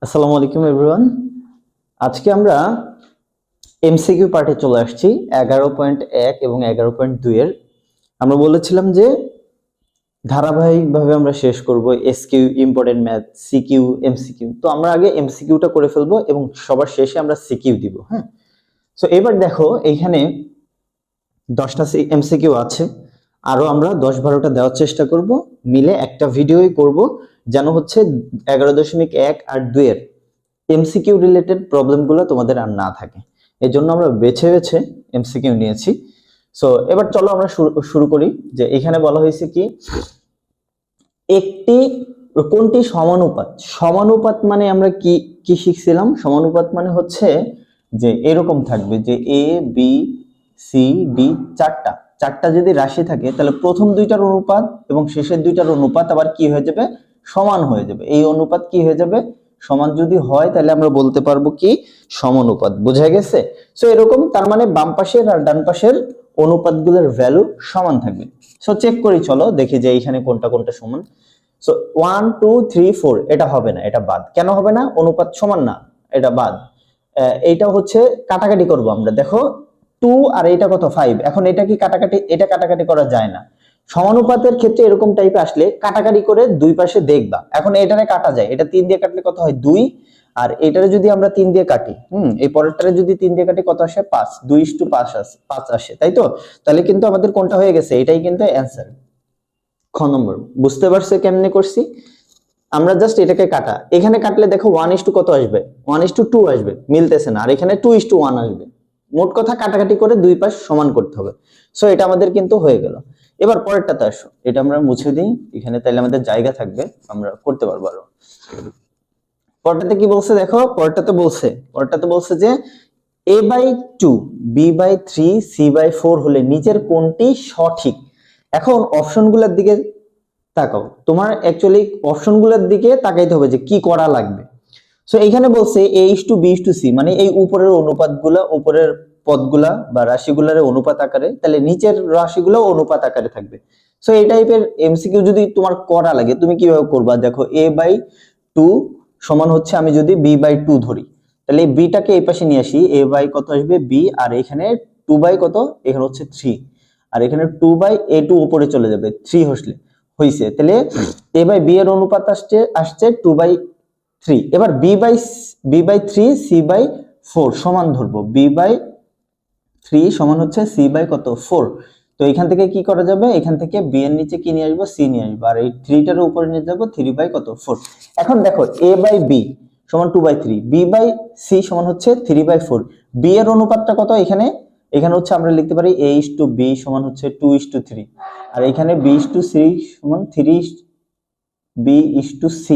আসসালামু আলাইকুম এভরিওয়ান। আজকে আমরা এমসিকিউ পার্টে চলে আসছি 11.1 এবং 11.2 এর। আমরা বলেছিলাম যে ধারাবাহিকভাবে আমরা শেষ করব SQ, important math, CQ, MCQ. তো আমরা আগে এমসিকিউটা করে ফেলবো এবং সবার শেষে আমরা সিকিউ দিব। হ্যাঁ, সো এবার দেখো এইখানে 10টা এমসিকিউ আছে, আরো আমরা 10-12টা দেওয়ার চেষ্টা করব, মিলে একটা ভিডিওই করব যেন হচ্ছে 11.1 আর 2 এর এমসিকিউ রিলেটেড প্রবলেমগুলো তোমাদের আর না থাকে। এর জন্য আমরা বেছে বেছে এমসিকিউ নিয়েছি। সো এবার চলো আমরা শুরু করি। যে এখানে বলা হয়েছে কি, একটি কোনটি সমানুপাত। সমানুপাত মানে আমরা কি কি শিখছিলাম? সমানুপাত মানে হচ্ছে যে এরকম থাকবে যে এ বি সি ডি, চারটা যদি রাশি থাকে তাহলে প্রথম দুইটার অনুপাত এবং শেষের দুইটার অনুপাত আবার কি হয়ে যাবে? সমান হয়ে যাবে। এই অনুপাত কি হয়ে যাবে? সমান যদি হয় তাহলে আমরা বলতে পারবো কি সমানুপাত। বোঝা গেছে? সো এরকম, তার মানে বাম পাশের আর ডান পাশের অনুপাতগুলোর ভ্যালু সমান থাকবে। সো চেক করি, চলো দেখি যে এইখানে কোনটা কোনটা সমান। সো 1 2 3 4 এটা হবে না, এটা বাদ। কেন হবে না? অনুপাত সমান না, এটা বাদ। এইটা হচ্ছে কাটাকাটি করব আমরা। দেখো 2 আর এটা কত 5। এখন এটা কি কাটাকাটি? এটা কাটাকাটি করা যায় না। সমানুপাতের ক্ষেত্রে এরকম টাইপে আসলে কাটাকাটি করে দুই পাশে দেখবা। এখন এটারে কাটা যায়, এটা 3 দিয়ে কাটলে কত হয়? 2। আর এটারে যদি আমরা 3 দিয়ে কাটি, এই পরেরটারে যদি 3 দিয়ে কাটি কত আসে? 5। 2:5 আসে, 5 আসে, তাই তো? তাহলে কিন্তু আমাদের কোনটা হয়ে গেছে? এটাই কিন্তু অ্যানসার, খ নম্বর। বুঝতে পারছো কেমনে করছি? আমরা জাস্ট এটাকে কাটা, এখানে কাটলে দেখো 1:2 কত আসবে? 1:2 আসবে, মিলতেছে না। আর এখানে 2:1 আসবে। মোট কথা কাটাকাটি করে দুই পাশ সমান করতে হবে। সো এটা আমাদের কিন্তু হয়ে গেল। এবার পরেরটাতে আসো, এটা আমরা মুছে দিই এখানে, তাহলে আমাদের জায়গা থাকবে, আমরা করতে পারবো আরো। পরেরটাতে কি বলছে দেখো, পরেরটাতে বলছে যে a/2 b/3 c/4 হলে নিচের কোনটি সঠিক? এখন অপশনগুলোর দিকে তাকাও। তোমার অ্যাকচুয়ালি অপশনগুলোর দিকে তাকাইতে হবে যে কি করা লাগবে। সো এখানে বলছে a/b/c, মানে এই উপরের অনুপাতগুলা, উপরের পদগুলা বা রাশিগুলার অনুপাত আকারে, তাহলে নিচের রাশিগুলো অনুপাত আকারে থাকবে। সো এই টাইপের এমসিকিউ যদি তোমার করা লাগে, তুমি কিভাবে করবা? দেখো a/2 সমান হচ্ছে, আমি যদি b/2 ধরি, তাহলে বিটাকে এই পাশে নিয়ে আসি, কত আসবে? b। আর এখানে 2 কত? এখানে হচ্ছে 3। আর এখানে 2/a2 উপরে চলে যাবে, 3 হইছে। তাহলে a/b এর অনুপাত আসছে 2/3। এবার b/3 c/4 সমান ধরবো। b/3 সমান হচ্ছে c/কত? 4। তো এখান থেকে কি করা যাবে? এখান থেকে b এর নিচে কি নিয়ে আসবো? c নিয়ে আসবো। আর এই 3 টার উপরে নিয়ে যাবো 3/কত? 4। এখন দেখো a/b সমান 2/3, b/c সমান হচ্ছে 3/4। b এর অনুপাতটা কত এখানে? এখানে হচ্ছে আমরা লিখতে পারি a/b সমান হচ্ছে 2:3। আর এখানে b/c সমান 3b/c।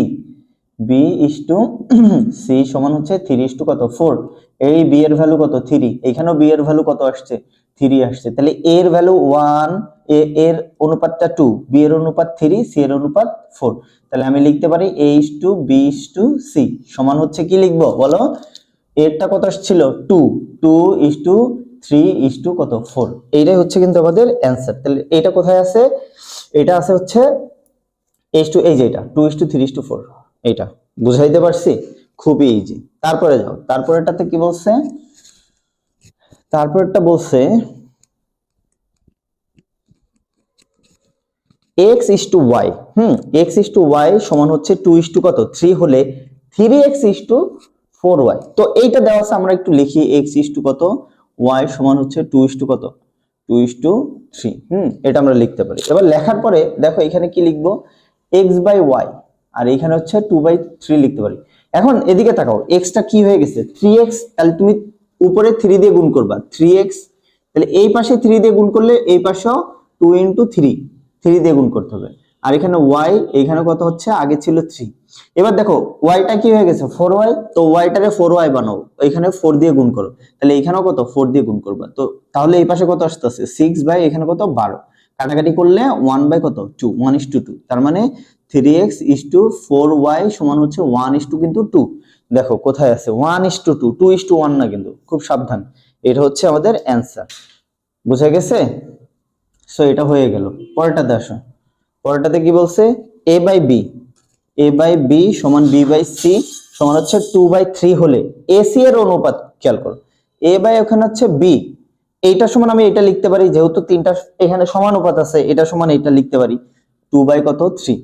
b/c সমান হচ্ছে 3 কত? 4। এই b এর ভ্যালু কত? 3। এখানেও b এর ভ্যালু কত আসছে? 3 আসছে। তাহলে a এর ভ্যালু 1, a এর অনুপাতটা 2, b এর অনুপাত 3, c এর অনুপাত 4। তাহলে আমি লিখতে পারি a/b/c সমান হচ্ছে কি লিখবো বলো? এরটা কত আসছিল? 2, 2:3 কত? 4। এইটাই হচ্ছে কিন্তু আমাদের অ্যানসার। তাহলে এটা কোথায় আছে? এটা আছে হচ্ছে এই যে এটা 2:3:4। এটা বুঝাইতে পারছি? খুবই ইজি। তারপরে যাও, তারপরেরটাতে কি বলছে? তারপরেরটা বলছে x/y। x/y সমান হচ্ছে 2 কত? 3 হলে 3x/4y। তো এইটা দেওয়া আছে, আমরা একটু লিখি। x/কত? y সমান হচ্ছে 2 কত? 2:3। এটা আমরা লিখতে পারি। এবার লেখার পরে দেখো এখানে কি লিখবো? x/y, আর এখানে হচ্ছে 2/3 লিখতে পারি। এখন এদিকে তাকাও, x টা কি হয়ে গেছে? 3x। তাহলে তুমি উপরে 3 দিয়ে গুণ করবা, 3x। তাহলে এই পাশে 3 দিয়ে গুণ করলে এই পাশেও 2 × 3 দিয়ে গুণ করতে হবে। আর এখানে y, এখানে কত হচ্ছে? আগে ছিল 3। এবার দেখো y টা কি হয়ে গেছে? 4y। তো y টাকে 4y বানাও, এখানে 4 দিয়ে গুণ করো। তাহলে এখানেও কত? 4 দিয়ে গুণ করবা। তো তাহলে এই পাশে কত আসতেছে? 6 এখানে কত? 12। কাটাকাটি করলে 1/কত? 2, 1:2। তার মানে 3x/4y সমান হচ্ছে 1:2 কিন্তু 2। দেখো কোথায় আছে? 1:2, 2:1 না কিন্তু, খুব সাবধান। এটা হচ্ছে আমাদের অ্যান্সার। বুঝা গেছে? সো এটা হয়ে গেল। পরেরটাতে আসো। পরেরটাতে কি বলছে? a/b সমান b/c সমান হচ্ছে 2/3 হলে এসি এর অনুপাত খেয়াল করো, এ বাই ওখানে হচ্ছে বি, এইটা সমান আমি এটা লিখতে পারি, যেহেতু তিনটা এখানে সমানুপাত আছে, এটা সমান এটা লিখতে পারি 2/3।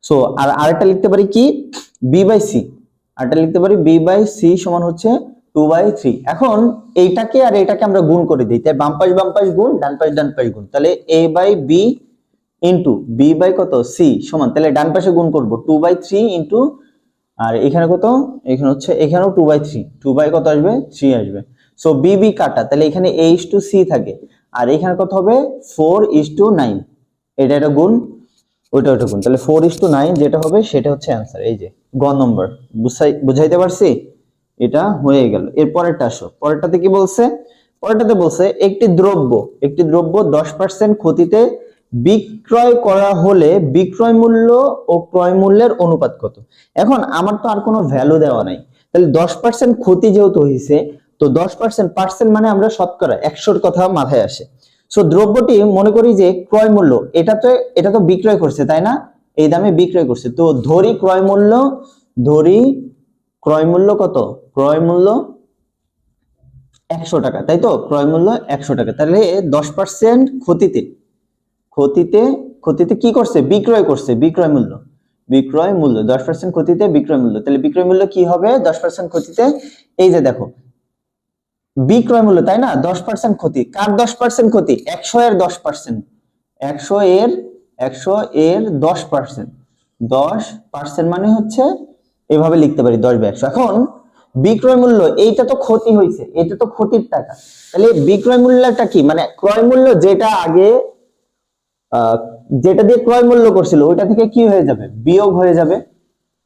সো আর আরেকটা লিখতে পারি কি, বি বাই সি, আরেকটা লিখতে পারি বি বাই সি সমান হচ্ছে 2/3। এখন এইটাকে আর এটাকে আমরা গুণ করে দিই, তাই বাম পাশ গুণ, ডান পাশ গুণ, তাহলে A by B into B by কত সি সমান, তাহলে ডান পাশে গুণ করব 2/3 ইন্টু, আর এখানে কত, এখানে হচ্ছে এখানেও 2/3, 2 বাই কত আসবে 3 আসবে। সো বি বি কাটা, তাহলে এখানে a/c থাকে, আর এখানে কত হবে 4:9, এটা গুণ, ওইটা গুণ, তাহলে 4:9 যেটা হবে সেটা হচ্ছে অ্যান্সার। এই যে গ নম্বর, বুঝাইতে পারছি, এটা হয়ে গেল। এর পরেরটা আসো, পরেরটাতে কি বলছে, পরেরটাতে বলছে একটি দ্রব্য 10% ক্ষতিতে বিক্রয় করা হলে বিক্রয় মূল্য ও ক্রয় মূল্যের অনুপাত কত। এখন আমার তো আর কোনো ভ্যালু দেওয়া নাই, তাহলে 10% ক্ষতি যেহেতু হয়েছে, তো 10% মানে আমরা শতকরা 100-র কথা মাথায় আসে। সো দ্রব্যটি মনে করি যে ক্রয় মূল্য, এটা তো বিক্রয় করছে তাই না, এই দামে বিক্রয় করছে, তো ধরি ক্রয় মূল্য কত, ক্রয় মূল্য 100 টাকা, তাই তো, ক্রয় মূল্য 100 টাকা, তাহলে 10% ক্ষতিতে কি করছে, বিক্রয় করছে, বিক্রয় মূল্য 10% ক্ষতিতে বিক্রয় মূল্য, তাহলে বিক্রয় মূল্য কি হবে 10% ক্ষতিতে, এই যে দেখো বিক্রয় মূল্য তাই না, 10% ক্ষতি, কার 10% ক্ষতি, 100 এর 10%, 100 এর 10%, 10% মানে হচ্ছে এভাবে লিখতে পারি 10/100। এখন বিক্রয় মূল্য, এইটা তো ক্ষতি হয়েছে, এটা তো ক্ষতির টাকা, তাহলে বিক্রয় মূল্যটা কি, মানে ক্রয় মূল্য যেটা আগে যেটা দিয়ে ক্রয় মূল্য করছিল ওইটা থেকে কি হয়ে যাবে, বিয়োগ হয়ে যাবে।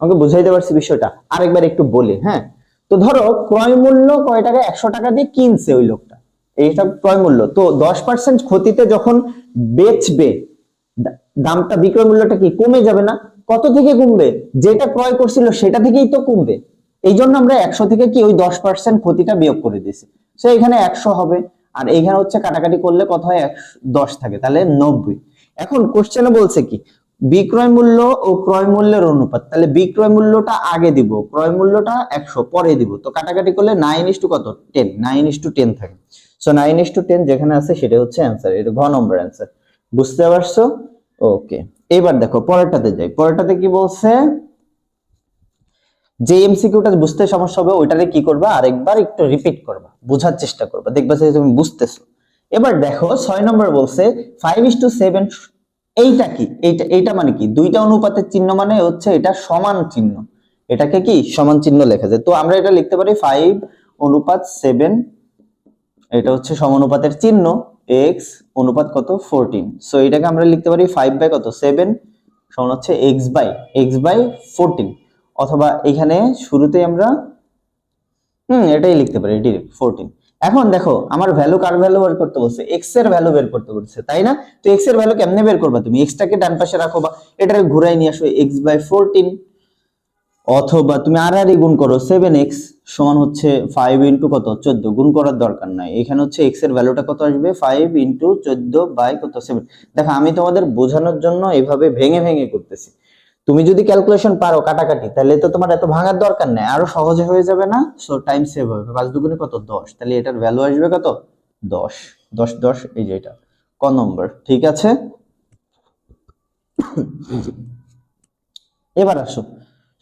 আমাকে বুঝাইতে পারছি বিষয়টা, আরেকবার একটু বলি, হ্যাঁ। তো ধরো ক্রয় মূল্য কয় টাকা, 100 টাকা দিয়ে কিনছে ওই লোকটা, এইসব ক্রয় মূল্য, তো 10% ক্ষতিতে যখন বেচবে, দামটা বিক্রয় মূল্যটা কি কমে যাবে না, কত থেকে কমবে, যেটা ক্রয় করছিল সেটা থেকেই তো কমবে, এই জন্য আমরা 100 থেকে কি ওই 10% ক্ষতিটা বিয়োগ করে দিয়েছি। সো এখানে 100 হবে, আর এখানে হচ্ছে কাটাকাটি করলে কত হয়, 10 থাকে, তাহলে 90। এখন কোশ্চেনে বলছে কি, বিক্রয় মূল্য ও ক্রয় মূল্যের অনুপাত, তাহলে বিক্রয় মূল্যটা আগে দিব, ক্রয় মূল্যটা 100 পরে দিব, তো কাটাকাটি করলে 9:10 কত 10, 9:10 থাকে। সো 9:10 যেখানে আছে সেটা হচ্ছে অ্যান্সার, এটা ঘ নম্বর অ্যান্সার। বুঝতে পারছো? ওকে, এবার দেখো পরেরটাতে যাই, পরেরটাতে কি বলছে, যে এমসিকিউটা বুঝতে সমস্যা হবে ওইটারে কি করবা, আরেকবার একটু রিপিট করবা, বোঝার চেষ্টা করবা, দেখবা যে তুমি বুঝতেছো। এবার দেখো 6 নম্বর বলছে 5:7, এইটা কি, এইটা মানে কি, দুইটা অনুপাতের চিহ্ন মানে হচ্ছে এটা সমান চিহ্ন, এটাকে কি সমান চিহ্ন লেখা যায়, তো আমরা এটা লিখতে পারি 5:7, এটা হচ্ছে সমানুপাতের চিহ্ন, x অনুপাত কত 14, সো এটাকে আমরা লিখতে পারি 5/7 সমান হচ্ছে x/14, অথবা এখানে শুরুতেই আমরা এটাই লিখতে পারি ডিরেক্ট 14। এখন দেখো আমার ভ্যালু, কার ভ্যালু বের করতে বলছে, x এর ভ্যালু বের করতে বলছে তাই না, তো x এর ভ্যালু কেমনে বের করবা, তুমি x টাকে ডান পাশে রাখো বা এটাকে ঘুরাই নিয়ে আসো x/14, অথবা তুমি আর গুণ করো 7x সমান হচ্ছে 5 ইন্টু কত 14, গুণ করার দরকার নাই, এখানে হচ্ছে x এর ভ্যালুটা কত আসবে 5 ইন্টু 14 বাই কত 7। দেখো আমি তোমাদের বোঝানোর জন্য এইভাবে ভেঙে ভেঙে করতেছি, তুমি যদি ক্যালকুলেশন পারো কাটাকাটি, তাহলে তো তোমার এত ভাঙার দরকার নাই, আরো সহজে হয়ে যাবে না, সো টাইম সেভ হবে, 5 দুগুণে কত 10, তাহলে এটার ভ্যালু আসবে কত 10, 10 10, এই যে এটা ক নম্বর, ঠিক আছে। এবার আসো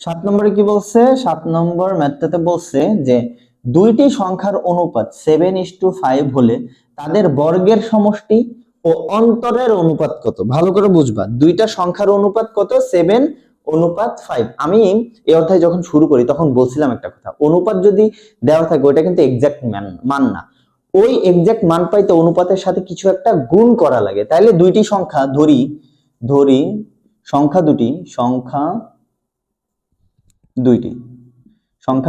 7 নম্বরে কি বলছে, 7 নম্বর ম্যাথটাতে বলছে যে দুইটি সংখ্যার অনুপাত 7:5 হলে তাদের বর্গের সমষ্টি ও অন্তরের অনুপাত কত, ভালো করে বুঝবা, দুইটা সংখ্যার অনুপাত কত 7:5। আমি এই অধ্যায় যখন শুরু করি তখন বলছিলাম একটা কথা, অনুপাত যদি দেওয়া থাকে ওইটা কিন্তু এক্সাক্ট মান না, ওই এক্সাক্ট মান পাইতে অনুপাতের সাথে কিছু একটা গুণ করা লাগে, তাইলে দুইটি সংখ্যা ধরি সংখ্যা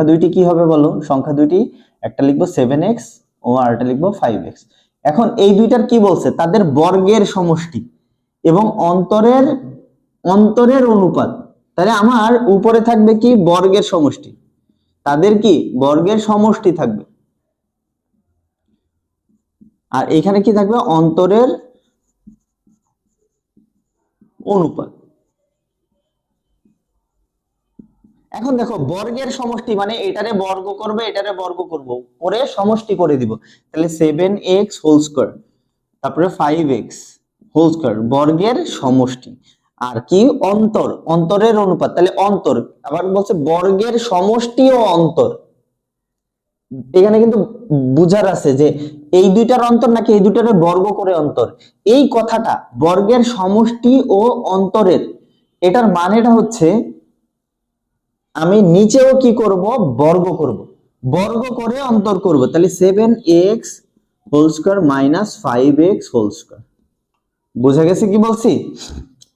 দুইটি কি হবে বলো, সংখ্যা দুইটি একটা লিখবো 7x ও আরেকটা লিখবো 5x। এখন এই দুইটার কি বলছে, তাদের বর্গের সমষ্টি এবং অন্তরের অনুপাত, তাহলে আমার উপরে থাকবে কি বর্গের সমষ্টি, তাদের কি বর্গের সমষ্টি থাকবে, আর এখানে কি থাকবে অন্তরের অনুপাত। এখন দেখো বর্গের সমষ্টি মানে এটারে বর্গ করবে, এটারে বর্গ করব, করে সমষ্টি করে দিব। তাহলে 7x হোল স্কয়ার তারপরে 5x হোল স্কয়ার বর্গের সমষ্টি। আর কি অন্তর, অন্তরের অনুপাত, তাহলে অন্তর আবার বলছে বর্গের সমষ্টি ও অন্তর। এখানে কিন্তু বুঝার আছে যে এই দুইটার অন্তর নাকি এই দুইটার বর্গ করে অন্তর। এই কথাটা বর্গের সমষ্টি ও অন্তরের, এটার মানেটা হচ্ছে আমি নিচেও কি করব, বর্গ করব, বর্গ করে অন্তর করব। তাহলে 7x whole square minus 5x whole square. বুঝা গেছে কি বলছি?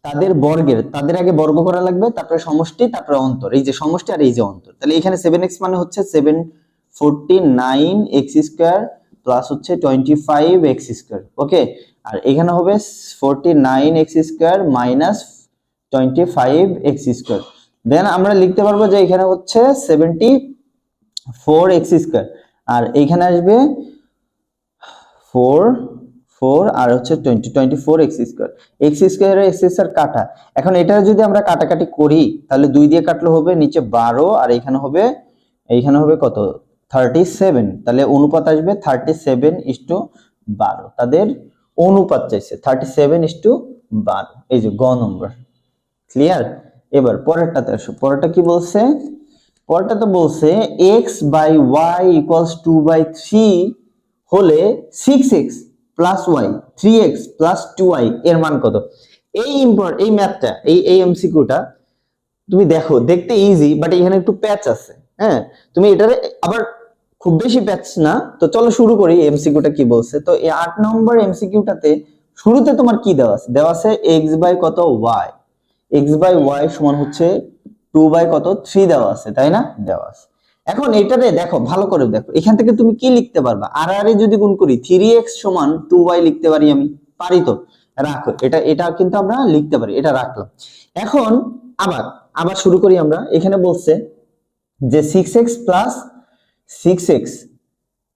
তাদের বর্গের, তাদের আগে বর্গ করা লাগবে, তারপরে সমষ্টি, তারপরে অন্তর। এই যে সমষ্টি আর এই যে অন্তর। তাহলে এখানে 7x মানে হচ্ছে 749x স্কয়ার প্লাস হচ্ছে 25x স্কয়ার। ওকে, আর এখানে হবে 49x square minus 25x square. দেন আমরা লিখতে পারবো যে এখানে হচ্ছে 74x স্কয়ার, আর এখানে আসবে 4 আর হচ্ছে 24x স্কয়ার। x স্কয়ার এর x স্কয়ার কাটা। এখন এটা যদি আমরা কাটাকাটি করি তাহলে 2 দিয়ে কাটলে হবে নিচে 12 আর এইখানে হবে কত 37। তাহলে অনুপাত আসবে 37:12। তাদের অনুপাত চাইছে 37:12। এই যে গ নম্বর। ক্লিয়ার? এবার পরেরটাতে আসো। পরেরটা কি বলছে? পরেরটা তো বলছে x/y = 2/3 হলে 6x + y 3x + 2y এর মান কত? এই ম্যাথটা, এই এমসিকিউটা তুমি দেখো, দেখতে ইজি বাট এখানে একটু প্যাচ আছে। হ্যাঁ, তুমি এটারে আবার খুব বেশি প্যাচ না। তো চলো শুরু করি এমসিকিউটা কি বলছে। তো এই 8 নম্বর এমসিকিউটাতে শুরুতে তোমার কি দেওয়া আছে? দেওয়া আছে x/কত y, x/y সমান হচ্ছে 2/কত 3 দেওয়া আছে, তাই না? দেওয়া আছে। এখন এটারে দেখো, ভালো করে দেখো, এখান থেকে তুমি কি লিখতে পারবা? আর এ যদি গুণ করি 3x সমান 2y লিখতে পারি আমি, পারি তো? রাখো, এটা কিন্তু আমরা লিখতে পারি, এটা রাখলাম। এখন আবার শুরু করি আমরা। এখানে বলছে যে 6x + 6x।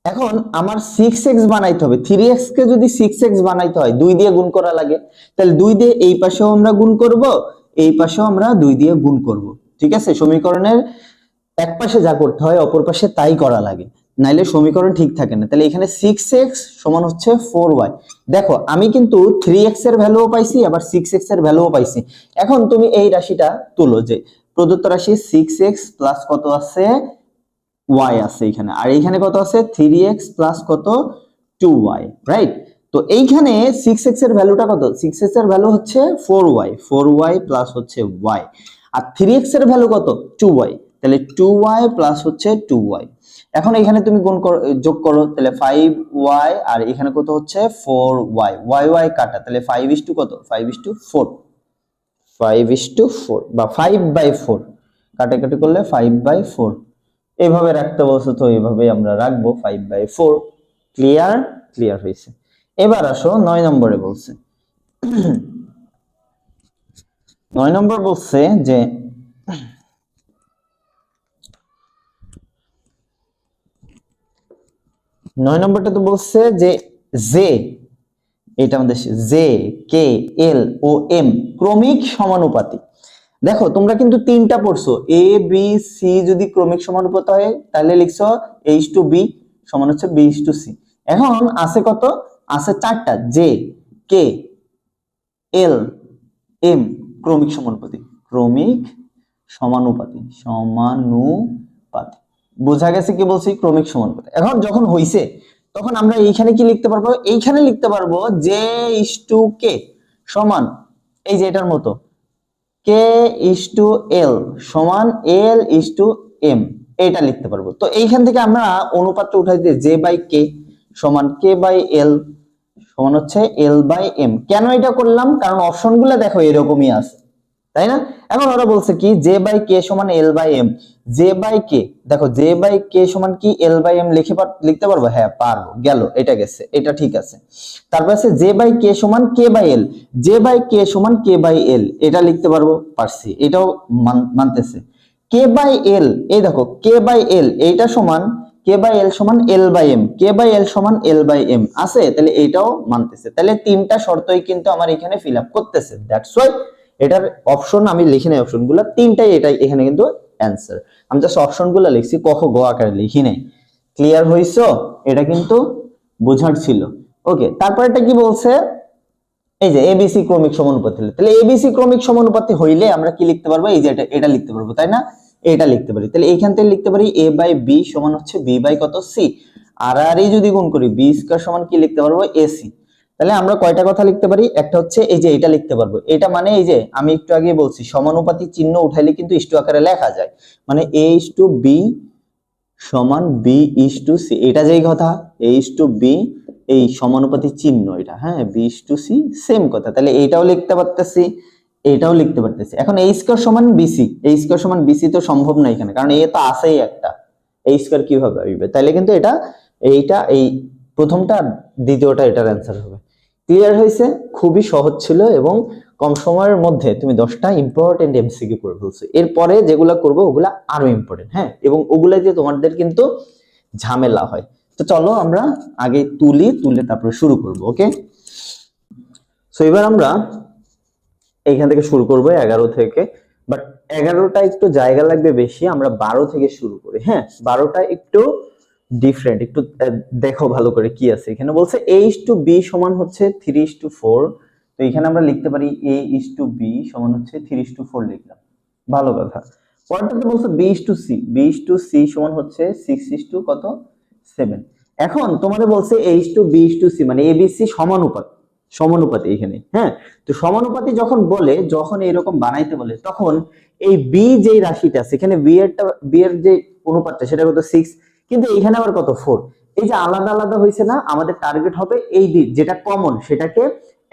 এখন আমার 6x বানাইতে হবে, 3x কে যদি 6x বানাইতে হয় 2 দিয়ে গুণ করা লাগে। তাহলে 2 দিয়ে এই পাশেও আমরা গুণ করব, এই পাশেও আমরা 2 দিয়ে গুণ করব। ঠিক আছে? সমীকরণের এক পাশে যা করতে হয় অপর পাশে তাই করা লাগে, নাইলে সমীকরণ ঠিক থাকে না। তাহলে এখানে 6x সমান হচ্ছে 4y। দেখো আমি কিন্তু 3x এর ভ্যালুও পাইছি, আবার 6x এর ভ্যালুও পাইছি। এখন তুমি এই রাশিটা তুলো যে প্রদত্ত রাশি 6x প্লাস কত আছে, y আছে এখানে, আর এইখানে কত আছে 3x প্লাস কত 2y, রাইট? তো এইখানে 6x এর ভ্যালুটা কত? 6x এর ভ্যালু হচ্ছে 4y প্লাস হচ্ছে y, আর 3x এর ভ্যালু কত 2y। তাহলে 2y প্লাস হচ্ছে 2y। এখন এখানে তুমি গুণ করো, যোগ করো, তাহলে 5y আর এখানে কত হচ্ছে 4y, y কাটা, তাহলে 5 কত 5:4, 5:4 বা 5/4 কাটাকাটি করলে 5/4 এইভাবে রাখতে বলছো। তো এইভাবে আমরা রাখবো 5/4। ক্লিয়ার হয়েছে। এবার আসো 9 নম্বরে বলছে। 9 নম্বর বলছে যে 9 নম্বরটা তো বলছে যে জে, এটা আমাদের জে, কে, এল ও এম ক্রমিক সমানুপাতিক। দেখো তোমরা কিন্তু 3টা পড়ছো, এ বি সি যদি ক্রমিক সমানুপাত হয় তাহলে লিখছো h/b সমান হচ্ছে b/c। এখন আছে কত? আছে 4টা, জে, কে, এল, এম ক্রমিক সমানুপাতিক। বোঝা গেছে কি বলছি? ক্রমিক সমানুপাতিক। এখন যখন হইছে তখন আমরা এইখানে কি লিখতে পারবো? এইখানে লিখতে পারবো j/k সমান এই যে এটার মতো k/l সমান l/m, এটা লিখতে পারবো। তো এইখান থেকে আমরা অনুপাতটা উঠাই দিই, j/k সমান k/l সমান হচ্ছে l/m। কেন এটা করলাম? কারণ অপশনগুলো দেখো এরকমই আছে, তাই না? এখন ওরা বলছে কি j/k সমান l/m। j/k দেখো j/k সমান কি l/m লিখতে পারবো? হ্যাঁ পারবো, গেল, এটা গেছে, এটা ঠিক আছে। তারপর আছে j/k সমান k/l, j/k সমান k/l এটা লিখতে পারবো, পারছি, এটাও মানতেছে। k/l এই দেখো k/l এইটা সমান k/l সমান l/m, k/l সমান l/m আছে, তাহলে এটাও মানতেছে। তাহলে 3টা শর্তই কিন্তু আমার এখানে ফিল আপ করতেছে। দ্যাটস ওয়াই এটার অপশন আমি লিখি নাই, অপশনগুলো 3টাই এটাই এখানে কিন্তু অ্যান্সার। আমি জাস্ট অপশনগুলো লিখছি, ক খ গ আকারে লিখি নাই। ক্লিয়ার হইছো? এটা কিন্তু বোঝার ছিল। ওকে, তারপর এটা কি বলছে, এই যে এবিসি ক্রমিক সমানুপাতি হলে, তাহলে এবিসি ক্রমিক সমানুপাতি হইলে আমরা কি লিখতে পারবো, এই যে এটা লিখতে পারবো, তাই না? এটা লিখতে পারি। তাহলে এইখান থেকে লিখতে পারি a বাই বি সমান হচ্ছে b বাই কত c, আর আর এই যদি গুণ করি b স্কয়ার সমান কি লিখতে পারবো ac। তাহলে আমরা কয়টা কথা লিখতে পারি, একটা হচ্ছে এই যে এটা লিখতে পারবো, এটা মানে এই যে আমি একটু আগে বলছি সমানুপাতি চিহ্ন উঠাইলে কিন্তু ইস্টু আকারে লেখা যায়, মানে a is to b সমান b is to c, এটা যেই কথা a is to b এই সমানুপাতি চিহ্ন এটা, হ্যাঁ b is to c same কথা। তাহলে এইটাও লিখতে পারতেছি, এটাও লিখতে পারতেছি। এখন a স্কয়ার সমান bc, a স্কয়ার সমান bc তো সম্ভব না এখানে, কারণ a তো আছেই একটা, a স্কয়ার কিভাবে আসবে? তাহলে কিন্তু এইটা এই প্রথমটা দ্বিতীয়টা এটার অ্যান্সার হবে। ক্লিয়ার হয়েছে? খুবই সহজ ছিল এবং কম সময়ের মধ্যে তুমি 10টা ইম্পর্টেন্ট এমসিকিউ করে ফেলছো। এরপরে যেগুলা করবো ওগুলা আরো ইম্পর্টেন্ট, হ্যাঁ, এবং ওগুলা যে তোমাদের কিন্তু ঝামেলা হয়। তো চলো আমরা আগে তুলে তারপরে শুরু করব। ওকে, সো এবার আমরা এইখান থেকে শুরু করবো 11 থেকে, বাট 11টা একটু জায়গা লাগবে বেশি, আমরা 12 থেকে শুরু করি। হ্যাঁ, 12টা একটু ডিফারেন্ট, একটু দেখো ভালো করে কি আছে এখানে। বলছে a is to b সমান হচ্ছে 3:4, তো এখানে আমরা লিখতে পারি a is to b সমান হচ্ছে 3:4 লিখলাম, ভালো কথা। পরেরটাতে বলছে b is to c, b is to c সমান হচ্ছে 6 কত 7। এখন তোমাদের বলছে a is to b is to c মানে abc সমানুপাতি এখানে, হ্যাঁ। তো সমানুপাতি যখন এরকম বানাইতে বলে, তখন এই b যে রাশিটা আছে এখানে b এর যে অনুপাতটা সেটা কত 6, কিন্তু এখানে আবার কত 4। এই যে আলাদা আলাদা হয়েছে না, আমাদের টার্গেট হবে এই যেটা কমন সেটাকে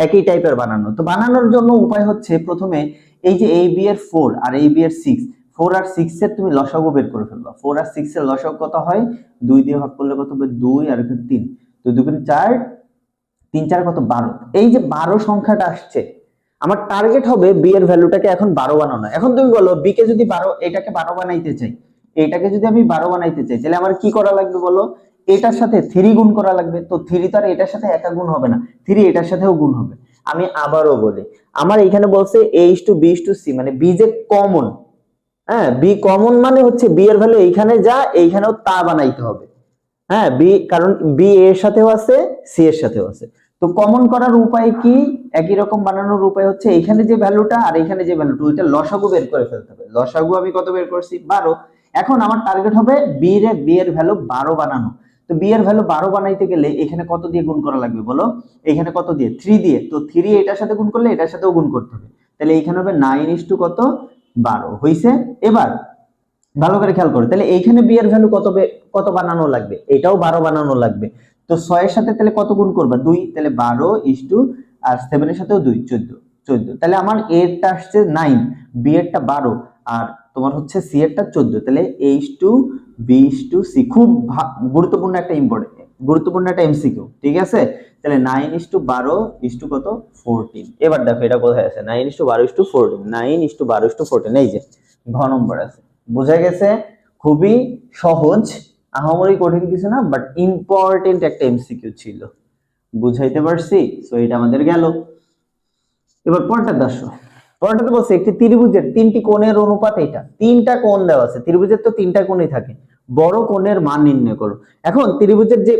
একই টাইপের বানানো। তো বানানোর জন্য উপায় হচ্ছে প্রথমে এই যে ab এর 4 আর ab এর 6, 4 আর 6 এর তুমি লসাগু বের করে ফেলবা। 4 আর 6 এর লসাগু কত হয়, 2 দিয়ে ভাগ করলে কত হবে 2 আর 3, তো 2 গুণ 4, 3 4 কত 12। এই যে 12 সংখ্যাটা আসছে, আমার টার্গেট হবে b এর ভ্যালুটাকে এখন 12 বানানো। এখন তুমি বলো b কে যদি 12, এটাকে 12 বানাইতে চাই, এটাকে যদি আমি 12 বানাইতে চাই, তাহলে আমার কি করা লাগবে বলো, এটার সাথে 3 গুণ করা লাগবে। তো 3 তো আর এটার সাথে একা গুণ হবে না, 3 এটার সাথেও গুণ হবে। আমি আবারও বলি, আমার এখানে বলছে a is to b is to c মানে b যে কমন, হ্যাঁ b কমন মানে হচ্ছে b এর ভ্যালু এইখানে যা এইখানেও তা বানাইতে হবে, হ্যাঁ b, কারণ b এর সাথেও আছে c এর সাথেও আছে। তো কমন করার উপায় কি, একই রকম বানানোর উপায় হচ্ছে এখানে যে ভ্যালুটা আর এখানে যে ভ্যালুটা ওইটা লসাগু বের করে ফেলতে হবে। লসাগু আমি কত বের করছি 12। এখন আমার টার্গেট হবে b এর ভ্যালু 12 বানানো। তো b এর ভ্যালু 12 বানাইতে গেলে এখানে কত দিয়ে গুণ করা লাগবে বলো, এখানে কত দিয়ে 3 দিয়ে। তো 3 এটার সাথে গুণ করলে এটার সাথেও গুণ করতে হবে, তাহলে এখানে হবে 9 কত 12 হইছে। এবার ভালো করে খেয়াল করো, তাহলে এইখানে b এর ভ্যালু কত বানানো লাগবে, এটাও 12 বানানো লাগবে। তো 6 এর সাথে তাহলে কত গুণ করবা 2, তাহলে 12 আর 7 এর সাথেও 2, 14। তাহলে আমার a এরটা আসছে 9, b এরটা 12 আর তোমার হচ্ছে c এরটা 14। তাহলে a b c খুব গুরুত্বপূর্ণ একটা এমসিকিউ, ঠিক আছে। তাহলে 9:12 কত 14। এবার দেখো এটা কোথায় আছে, 9:12 9:12 এই যে ঘ নম্বর আছে। বোঝা গেছে? খুবই সহজ, আহামরি কঠিন কিছু না, বাট ইম্পর্টেন্ট একটা এমসিকিউ ছিল। বুঝাইতে পারছি? সো এটা আমাদের গেল। এবার পরেরটাতে বলছে একটি ত্রিভুজের 3টি কোণের অনুপাত, এটা 3টা কোণ দেওয়া আছে, ত্রিভুজের তো 3টা কোণই থাকে, বড় কোণের মান নির্ণয় করো। এখন ত্রিভুজের যে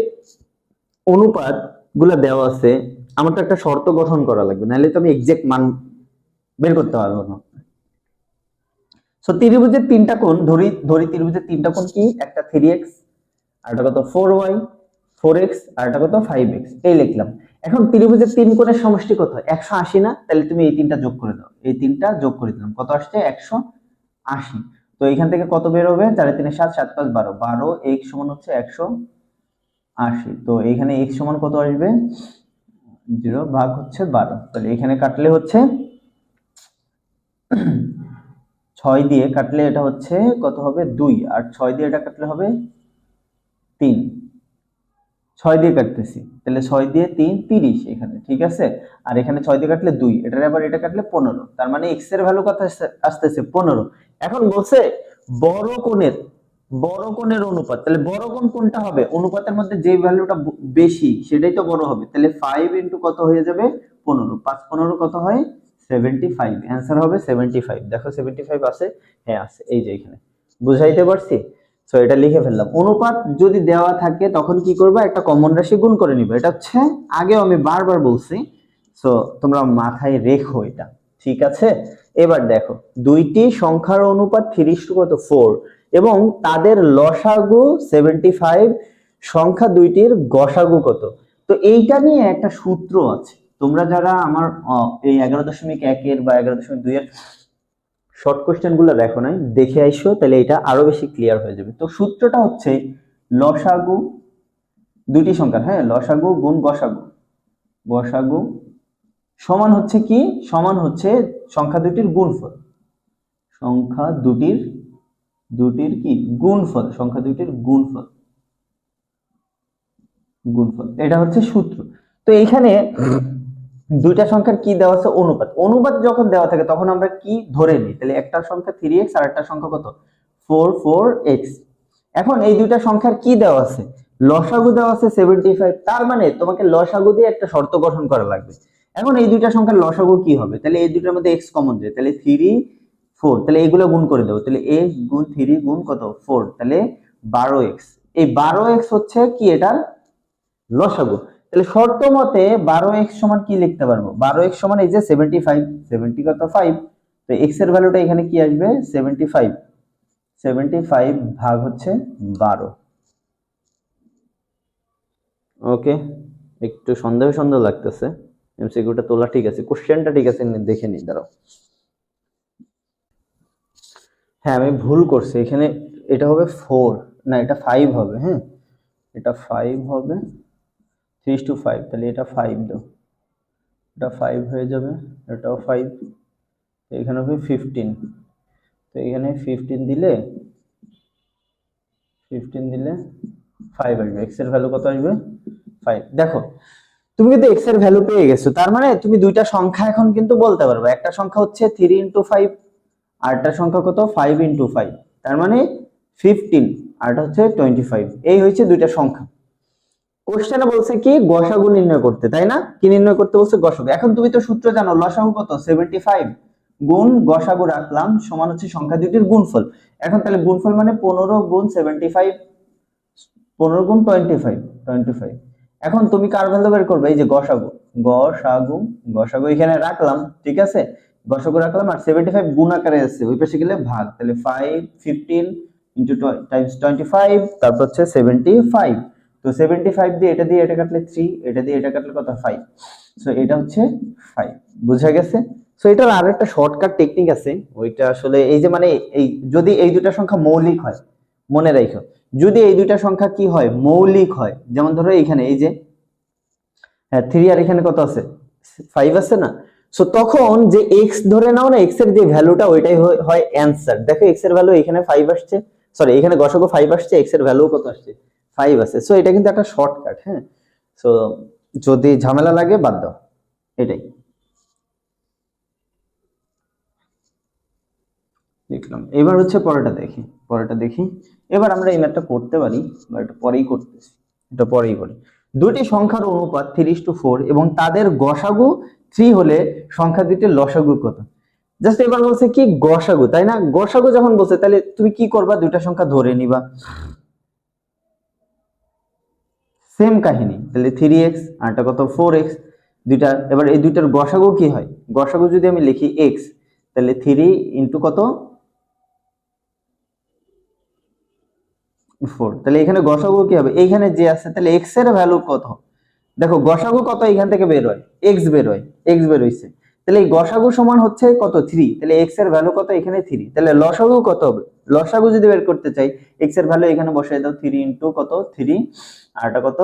অনুপাত গুলা দেওয়া আছে, আমার তো একটা শর্ত গঠন করা লাগবে, নাহলে তো আমি এক্সাক্ট মান বের করতে পারবো না। সো ত্রিভুজের 3টা কোণ ধরি ত্রিভুজের 3টা কোণ কি, একটা 3x, আরটা কত 4y, 4x, আরটা কত 5x, এই লিখলাম। এখন ত্রিভুজের 3 কোণের সমষ্টি কত, 180 না? তাহলে তুমি এই 3টা যোগ করে দাও, এই 3টা যোগ করে দিলাম, কত আসছে 180। তো এখান থেকে কত বের হবে, 4 3 7 7 5 12, 12x সমান হচ্ছে 180। তো এখানে x সমান কত আসবে, 0 ভাগ হচ্ছে 12। তাহলে এখানে কাটলে হচ্ছে 6 দিয়ে কাটলে এটা হচ্ছে কত হবে 2, আর 6 দিয়ে এটা কাটলে হবে 3, 6 দিয়ে কাটতেছি, তাহলে 6 দিয়ে 3 30 এখানে, ঠিক আছে। আর এখানে 6 দিয়ে কাটলে 2, এটার আবার এটা কাটলে 15, তার মানে x এর ভ্যালু কত আসতেছে 15। এখন বলছে বড় কোণের অনুপাত, তাহলে বড় কোণ কোনটা হবে, অনুপাতের মধ্যে যে ভ্যালুটা বেশি সেটাই তো বড় হবে। তাহলে 5 ইনটু কত হয়ে যাবে 15, 5 15 কত হয় 75, অ্যানসার হবে 75। দেখো 75 আছে, হ্যাঁ আছে, এই যে এখানে বুঝাইতে পারছি? সো এটা লিখে ফেললাম। অনুপাত যদি দেওয়া থাকে তখন কি করবা, একটা কমন রাশি গুণ করে নিবে। এটা হচ্ছে আগেও আমি বারবার বলছি, সো তোমরা মাথায় রেখো এটা, ঠিক আছে? এবার দেখো দুইটি সংখ্যার অনুপাত 3:4 এবং তাদের লসাগু 75, সংখ্যা দুইটির গসাগু কত? তো এইটা নিয়ে একটা সূত্র আছে, তোমরা যারা আমার এই 11.1 এর বা 11.2 এর শর্ট কোশ্চেন গুলো দেখো নাই, দেখে আইসো, তাহলে এটা আরো বেশি ক্লিয়ার হয়ে যাবে। তো সূত্রটা হচ্ছে লসাগু দুইটি সংখ্যার, হ্যাঁ, লসাগু গুণ গসাগু, গসাগু সমান হচ্ছে কি, সমান হচ্ছে সংখ্যা দুটির গুণফল, সংখ্যা দুটির কি গুণফল, সংখ্যা দুটির গুণফল, গুণফল, এটা হচ্ছে সূত্র। তো এইখানে দুইটা সংখ্যার কি দেওয়া আছে, অনুপাত। অনুপাত যখন দেওয়া থাকে তখন আমরা কি ধরে নিই, তাহলে একটা সংখ্যা 3x আর একটা সংখ্যা কত 4x। এখন এই দুইটা সংখ্যার কি দেওয়া আছে, লসাগু দেওয়া আছে 75, তার মানে তোমাকে লসাগু দিয়ে একটা শর্ত গঠন করা লাগবে। এখন এই দুইটা সংখ্যার লসাগু কি হবে, তাহলে এই দুইটার মধ্যে x কমন যায়, তাহলে 3 4, তাহলে এগুলো গুণ করে দেবো, তাহলে x গুণ 3 গুণ কত 4, তাহলে 12x। এই 12x হচ্ছে কি এটার লসাগু। তাহলে শর্ত মতে 12x সমান কি লিখতে পারবো, 12x সমান এই যে 75, 70 কত 5, তো x এর ভ্যালুটা এখানে কি আসবে 75, 75 ভাগ হচ্ছে 12। ওকে, একটু সন্দেহ সন্দেহ লাগতেছে, এমসিকিউটা তোলা ঠিক আছে, কোশ্চেনটা ঠিক আছে, দেখে নিই, দাঁড়াও। হ্যাঁ আমি ভুল করছি, এখানে এটা হবে 4, না এটা 5 হবে, হ্যাঁ এটা 5 হবে, 3:5, তাহলে এটা 5 দাও, এটা 5 হয়ে যাবে, এটাও 5, তো এখানে হবে 15, তো এখানে 15 দিলে 5 আসবে, x এর ভ্যালু কত আসবে 5। দেখো তুমি কিন্তু x এর ভ্যালু পেয়ে গেছো, তার মানে তুমি দুইটা সংখ্যা এখন কিন্তু বলতে পারবে, একটা সংখ্যা হচ্ছে 3 × 5 আর একটা সংখ্যা কত 5 × 5, তার মানে 15 আর এটা হচ্ছে 25, এই হচ্ছে দুইটা সংখ্যা। কোশ্চেনে বলছে কি গসাগু নির্ণয় করতে, তাই না? কি নির্ণয় করতে বলছে, গসাগু। এখন তুমি তো সূত্র জানো, লসাগু কত 75 গুণ গসাগু রাখলাম সমান হচ্ছে সংখ্যা দুটির গুণফল। এখন তাহলে গুণফল মানে 15 গুণ 75, 15 গুণ 25। এখন তুমি কার ভ্যালু বের করবে, এই যে গসাগু, গসাগু, গসাগু এখানে রাখলাম, ঠিক আছে, গসাগু রাখলাম, আর 75 গুণ আকারে আছে, ওই পাশে গেলে ভাগ, তাহলে 15 টাইমস 25, তারপর হচ্ছে 75। তো 75 দিয়ে এটা কাটলে 3, এটা দিয়ে এটা কাটলে কত 5, সো এটা হচ্ছে 5, বুঝা গেছে? সো এটার আর একটা শর্টকাট টেকনিক আছে, ওইটা আসলে এই যে মানে এই যদি এই দুটো সংখ্যা মৌলিক হয়, মনে রাখো, যদি এই দুইটা সংখ্যা কি হয় মৌলিক হয়, যেমন ধরো এখানে এই যে 3 আর এখানে কত আছে 5 আছে না, সো তখন যে x ধরে নাও না, x এর যে ভ্যালুটা ওইটাই হয় অ্যানসার। দেখো x এর ভ্যালু এখানে 5 আসছে, সরি এখানে গসাগু 5 আসছে, x এর ভ্যালু কত আসছে 5 আছে। সো এটা কিন্তু একটা শর্টকাট, হ্যাঁ, সো যদি ঝামেলা লাগে বাদ দাও, এটাই দেখলাম। এবার হচ্ছে পরেরটা দেখি, এবার আমরা এই ম্যাথটা করতে পারি, বা এটা পরেই করতেছি, এটা পরেই করি। দুটি সংখ্যার অনুপাত 3:4 এবং তাদের গসাগু 3 হলে সংখ্যা দুটির লসাগু কত? জাস্ট এবার বলছে কি গসাগু, তাই না? গসাগু যখন বলছে তাহলে তুমি কি করবা, দুইটা সংখ্যা ধরে নিবা, সেম কাহিনী, তাহলে 3x আর এটা কত 4x, দুইটা। এবার এই দুইটার গসাগু কি হয়, গসাগু যদি আমি লিখি x, তাহলে 3 ইনটু কত 4, তাহলে এখানে গসাগু কি হবে, এইখানে যে আছে, তাহলে x এর ভ্যালু কত, দেখো গসাগু কত এখান থেকে বের হয়, x বের হয়, x বের হইছে, তাহলে এই গসাগু সমান হচ্ছে কত 3, তাহলে x এর ভ্যালু কত এখানে 3, তাহলে লসাগু কত হবে, লসাগু যদি বের করতে চাই x এর ভ্যালু এখানে বসাই দাও, 3 ইনটু কত 3, আর এটা কত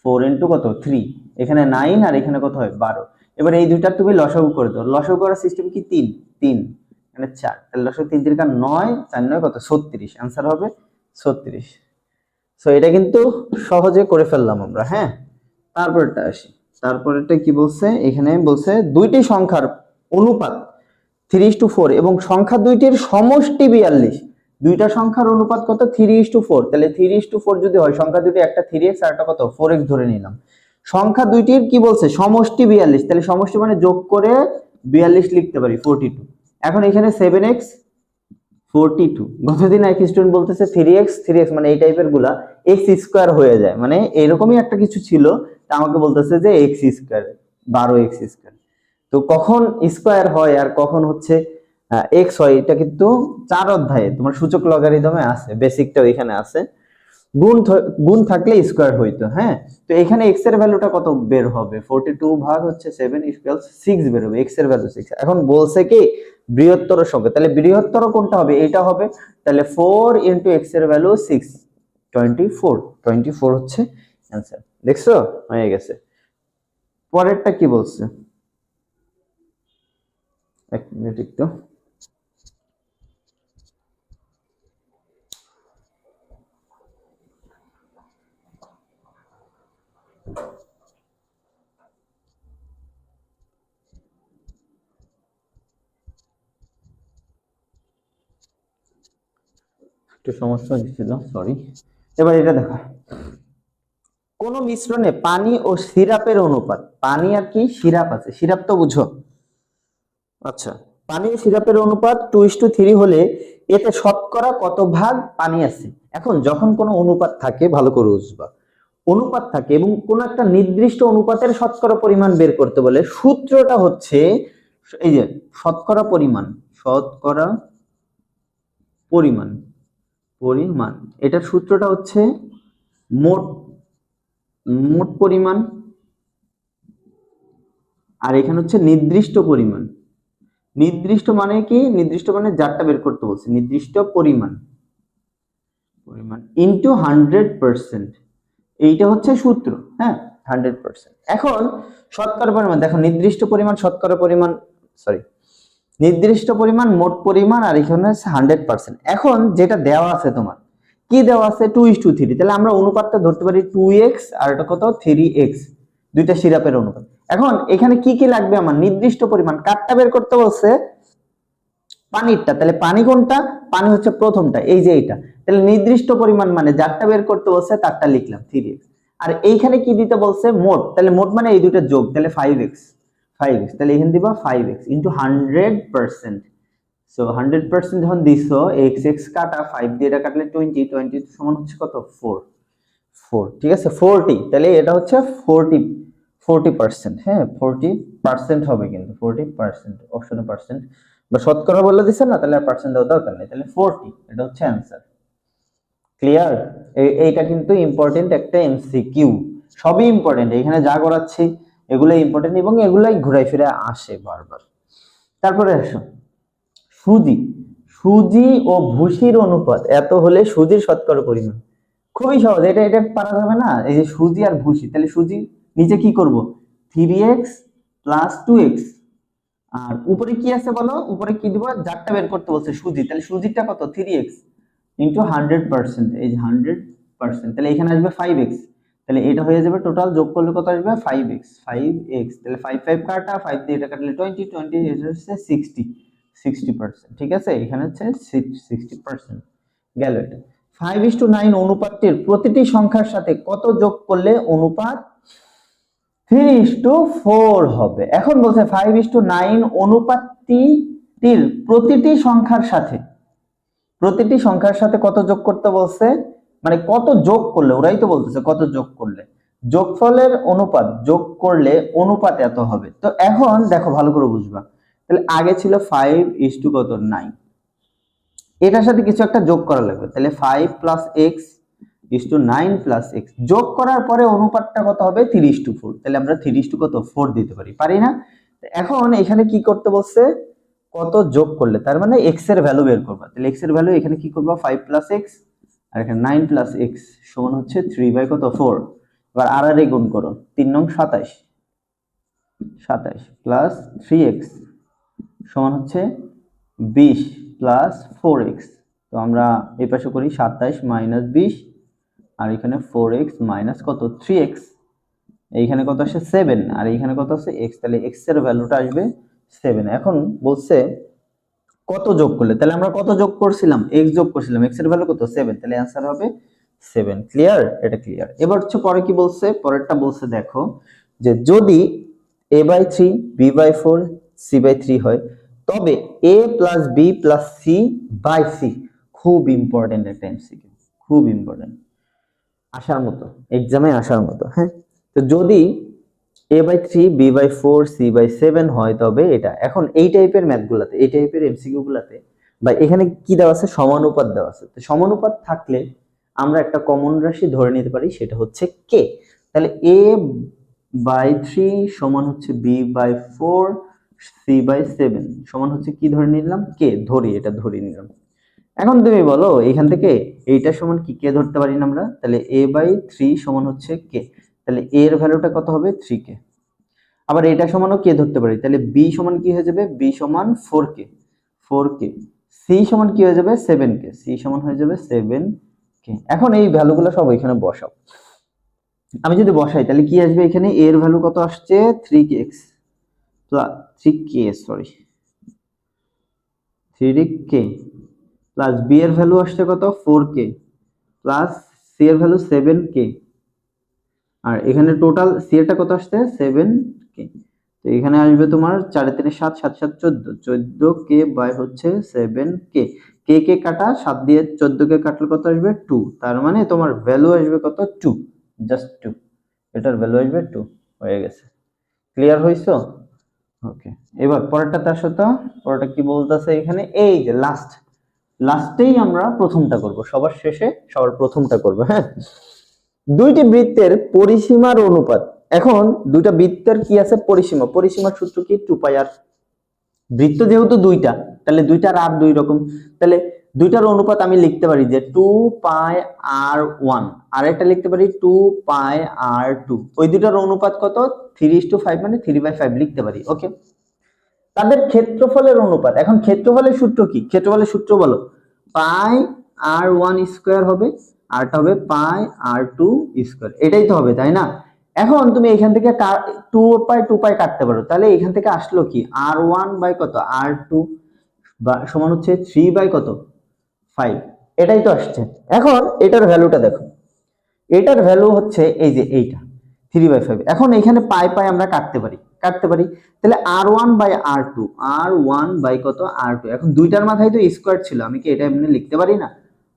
4 ইনটু কত 3, এখানে 9 আর এখানে কত হয় 12। এবার এই দুইটার তুমি লসাগু করে দাও, লসাগু করার সিস্টেম কি 3 এখানে 4, তাহলে লসাগু 3 3 9, 4 9 কত 36, आंसर হবে 36। সো এটা কিন্তু সহজে করে ফেললাম আমরা, হ্যাঁ। তারপরটা আসি, তারপরটা কি বলছে, এখানে বলছে দুইটি সংখ্যার অনুপাত 3:4 এবং সংখ্যা দুইটির সমষ্টি 42, দুইটা সংখ্যার অনুপাত কত 3:4, তাহলে 3:4 যদি হয়, সংখ্যা দুটি একটা 3x আর একটা কত 4x ধরে নিলাম, সংখ্যা দুইটির কি বলছে সমষ্টি 42, তাহলে সমষ্টি মানে যোগ করে 42 লিখতে পারি 42। এখন এখানে 7x 42 গতদিন এক স্টুডেন্ট বলতেছে 3x মানে এই টাইপের গুলা x স্কয়ার হয়ে যায়, মানে এরকমই একটা কিছু ছিল, তা আমাকে বলতেছে যে x স্কয়ার 12x স্কয়ার। তো কখন স্কয়ার হয় আর কখন হচ্ছে x হয় এটা কিন্তু 4 অধ্যায়ে তোমার সূচক লগারিদমে আছে, বেসিকটাও এখানে আছে। গুণ থাকলে স্কয়ার হইতো। হ্যাঁ, তো এখানে x এর ভ্যালুটা কত বের হবে, 42 ভাগ হচ্ছে 7 ইকুয়ালস 6 বের হবে, x এর ভ্যালু 6। এখন বলছে কি বৃহত্তর সংখ্যা, তাহলে বৃহত্তর কোনটা হবে, এটা হবে। তাহলে 4 ইনটু x এর ভ্যালু 6, 24 হচ্ছে आंसर। দেখছো হয়ে গেছে। পরেরটা কি বলছে, এক মিনিট একটু, একটু সমস্যা হচ্ছিল, সরি। এবার এটা দেখো, কোন মিশ্রণে পানি ও সিরাপের অনুপাত, পানি আর কি সিরাপ আছে, সিরাপ তো বুঝো। আচ্ছা, পানি ও সিরাপের অনুপাত 2:3 হলে এতে শতকরা কত ভাগ পানি আছে। এখন যখন কোনো অনুপাত থাকে, ভালো করে বুঝবা, অনুপাত থাকে এবং কোন একটা নির্দিষ্ট অনুপাতের শতকরা পরিমাণ বের করতে বলে, সূত্রটা হচ্ছে এই যে শতকরা পরিমাণ, শতকরা পরিমাণ, পরিমাণ এটার সূত্রটা হচ্ছে মোট পরিমাণ, আর এখানে হচ্ছে নির্দিষ্ট পরিমাণ। নির্দিষ্ট মানে কি, নির্দিষ্ট মানে যারটা বের করতে বলছে, নির্দিষ্ট পরিমাণ ইনটু 100%, এইটা হচ্ছে সূত্র। হ্যাঁ, 100%। এখন শতকরা পরিমাণ দেখো, নির্দিষ্ট পরিমাণ শতকরা পরিমাণ, সরি, নির্দিষ্ট পরিমাণ মোট পরিমাণ, আর এখানে হচ্ছে 100%। এখন যেটা দেওয়া আছে তোমার, কি দেওয়া আছে 2:3, তাহলে আমরা অনুপাতটা ধরতে পারি 2x আর এটা কত 3x, দুইটা সিরাপের অনুপাত। এখন এখানে কি কি লাগবে, আমার নির্দিষ্ট পরিমাণ কারটা বের করতে বলছে, পানিরটা। তাহলে পানি কোনটা, পানি হচ্ছে প্রথমটা, এই যে এইটা। তাহলে নির্দিষ্ট পরিমাণ মানে যারটা বের করতে বলছে তারটা লিখলাম 3x। আর এইখানে কি দিতে বলছে, মোট, তাহলে মোট মানে এই দুটো যোগ, তাহলে 5x, তাহলে এখানে দিবা 5x ইনটু 100%। সো 100% যখন দিছো, x কাটা 5 দিয়ে এটা কাটলে 20 সমান হচ্ছে কত 4, ঠিক আছে 40। তাহলে এটা হচ্ছে 40%। হ্যাঁ, 40% হবে কিন্তু, 40% অপশনে পার্সেন্ট বা শতকরা বলে দিছে না, তাহলে আর পার্সেন্ট দেওয়ার দরকার নেই, তাহলে 40 এটা হচ্ছে आंसर। ক্লিয়ার? এইটা কিন্তু ইম্পর্টেন্ট একটা এমসিকিউ, সবই ইম্পর্টেন্ট, এখানে যা করাচ্ছি এগুলো ইম্পর্টেন্ট এবং এগুলাই ঘুরাই ফিরে আসে বারবার। তারপরে আসো সুজি ও ভুসির অনুপাত এত হলে সুজির শতকরা পরিমাণ। খুবই সহজ, এটা পারা যাবে না। এই যে সুজি আর ভুসি, তাহলে সুজি নিচে কি করব, 3x প্লাস 2x, আর উপরে কি আছে বলো, উপরে কি দিব, যারটা বের করতে বলছে সুজি, তাহলে সুজিটা কত 3x ইনটু 100%, এই যে 100%, তাহলে এখানে আসবে 5x, তাহলে এটা হয়ে যাবে টোটাল যোগ করলে কত আসবে 5x, তাহলে 5 কাটা 5 দিয়ে এটা কাটলে 20 এটা হচ্ছে 60%, ঠিক আছে, এখানে হচ্ছে 60% গেল। এটা 5:9 অনুপাতটির প্রতিটি সংখ্যার সাথে কত যোগ করলে অনুপাত 3:4 হবে। এখন বলছে 5:9 অনুপাতটির প্রতিটি সংখ্যার সাথে কত যোগ করতে বলছে, মানে কত যোগ করলে, ওরাই তো বলতেছে কত যোগ করলে, যোগফলের অনুপাত যোগ করলে অনুপাত এত হবে। তো এখন দেখো ভালো করে বুঝবা, তাহলে আগে ছিল 5:9, এটার সাথে কিছু একটা যোগ করা লাগবে, তাহলে 5 + x = 9 + x, যোগ করার পরে অনুপাতটা কত হবে 3:4, তাহলে আমরা 3:4 দিতে পারি না? এখন এখানে কি করতে বলছে, কত যোগ করলে, তার মানে x এর ভ্যালু বের করবা, তাহলে x এর ভ্যালু এখানে কি করবা 5 + x আর এখানে 9 + x সমান হচ্ছে 3/4। এবার আর গুণ করো, 3 নং 27 প্লাস 3x সমান হচ্ছে 20 প্লাস 4x। তো আমরা এই পাশে করি 27 মাইনাস 20, আর এখানে 4x মাইনাস কত 3x, এইখানে কত আসে 7, আর এইখানে কত আছে x, তাহলে x এর ভ্যালুটা আসবে 7। এখন বলছে কত যোগ করলে, তাহলে আমরা কত যোগ করছিলাম, x যোগ করছিলাম, x এর ভ্যালু কত 7, তাহলে आंसर হবে 7। ক্লিয়ার? এটা ক্লিয়ার। এবার হচ্ছে পরে কি বলছে, পরেরটা বলছে দেখো, যে যদি a/3 b/4 c/3 হয়, তবে A plus B plus C by C খুব ইম্পর্টেন্ট একটা এমসিকিউ, খুব ইম্পর্টেন্ট, আসার মতো, এক্সামে আসার মতো। হ্যাঁ, তো যদি a/3 b/4 c/7 হয় তবে এটা। এখন এই টাইপের ম্যাথগুলোতে, এই টাইপের এমসিকিউ গুলাতে বা এখানে কি দেওয়া আছে, সমানুপাত দেওয়া আছে। তো সমানুপাত থাকলে আমরা একটা কমন রাশি ধরে নিতে পারি, সেটা হচ্ছে কে। তাহলে a/3 সমান হচ্ছে b/4 c/7 সমান হচ্ছে কি ধরে নিলাম, কে ধরি, এটা ধরে নিলাম। এখন তুমি বলো এখান থেকে এইটা সমান কি কে ধরতে পারি না আমরা, তাহলে a/3 সমান হচ্ছে কে, তাহলে a এর ভ্যালুটা কত হবে 3k। আবার এটা সমানও কে ধরতে পারি, তাহলে b সমান কি হয়ে যাবে, b সমান 4k, 4k, c সমান কি হয়ে যাবে 7k, c সমান হয়ে যাবে 7k। এখন এই ভ্যালুগুলো সব এখানে বসাও। আমি যদি বসাই তাহলে কি আসবে, এখানে a এর ভ্যালু কত আসছে 3x plus 3k, sorry 3k plus b এর ভ্যালু আসছে কত 4k প্লাস c এর ভ্যালু 7k, আর এখানে টোটাল c এরটা কত আসছে 7k। তো এখানে আসবে তোমার 4 3 7 7 7 14, 14k বাই হচ্ছে 7k, কে কে কাটা 7 দিয়ে 14কে কাটলে কত আসবে 2, তার মানে তোমার ভ্যালু আসবে কত 2, জাস্ট 2, এটার ভ্যালু আসবে 2। হয়ে গেছে, ক্লিয়ার হইছো? ওকে, এবার পরেরটাতে আসো তো। পরেরটা কি বলতেছে এখানে, এই যে লাস্টেই আমরা প্রথমটা করব, সবার শেষে সবার প্রথমটা করব। হ্যাঁ, দুইটি বৃত্তের পরিসীমার অনুপাত। এখন দুইটা বৃত্তের কি আছে, পরিসীমা, পরিসীমার সূত্র কি 2πr। বৃত্ত যেহেতু দুইটা, তাহলে দুইটার আর দুই রকম, তাহলে দুইটার অনুপাত আমি লিখতে পারি যে 2πr1, আর একটা লিখতে পারি 2πr2। ওই দুইটার অনুপাত কত 3:5, মানে 3/5 লিখতে পারি। ওকে, তাদের ক্ষেত্রফলের অনুপাত। এখন ক্ষেত্রফলের সূত্র কি, ক্ষেত্রফলের সূত্র বলো, পাই r1 স্কয়ার হবে, আরটা হবে পাই r2 স্কয়ার, এটাই তো হবে তাই না। এখন তুমি এখান থেকে 2π কাটতে পারো, তাহলে এখান থেকে আসলো কি r1 বাই কত r2 বা সমান হচ্ছে 3 বাই কত 5, এটাই তো আসছে। এখন এটার ভ্যালুটা দেখো, এটার ভ্যালু হচ্ছে এই যে এইটা 3/5। এখন এখানে পাই পাই আমরা কাটতে পারি, তাহলে r1 by r2, r1 by কত r2। এখন দুইটার মাথায় তো স্কয়ার ছিল, আমি কি এটা এমনি লিখতে পারি না,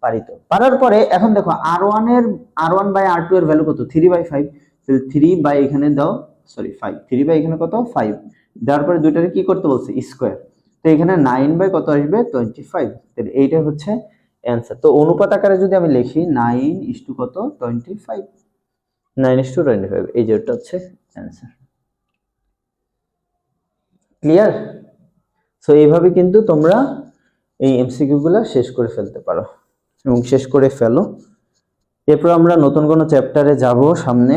পারি তো। পারার পরে এখন দেখো r1 বাই r2 এর ভ্যালু কত 3/5, তাহলে 3 বাই এখানে দাও, সরি 5, 3 বাই এখানে কত 5 দেওয়ার পরে দুইটারে কি করতে বলছে স্কয়ার, তো এখানে 9 বাই কত আসবে 25, তাহলে এইটা হচ্ছে অ্যান্সার। তো অনুপাত আকারে যদি আমি লিখি 9 কত 25, 9:25, এই যে এটা হচ্ছে অ্যান্সার। ক্লিয়ার? সো এইভাবে কিন্তু তোমরা এই এমসিকিউ গুলা শেষ করে ফেলতে পারো এবং শেষ করে ফেলো। এরপর আমরা নতুন কোনো চ্যাপ্টারে যাব সামনে।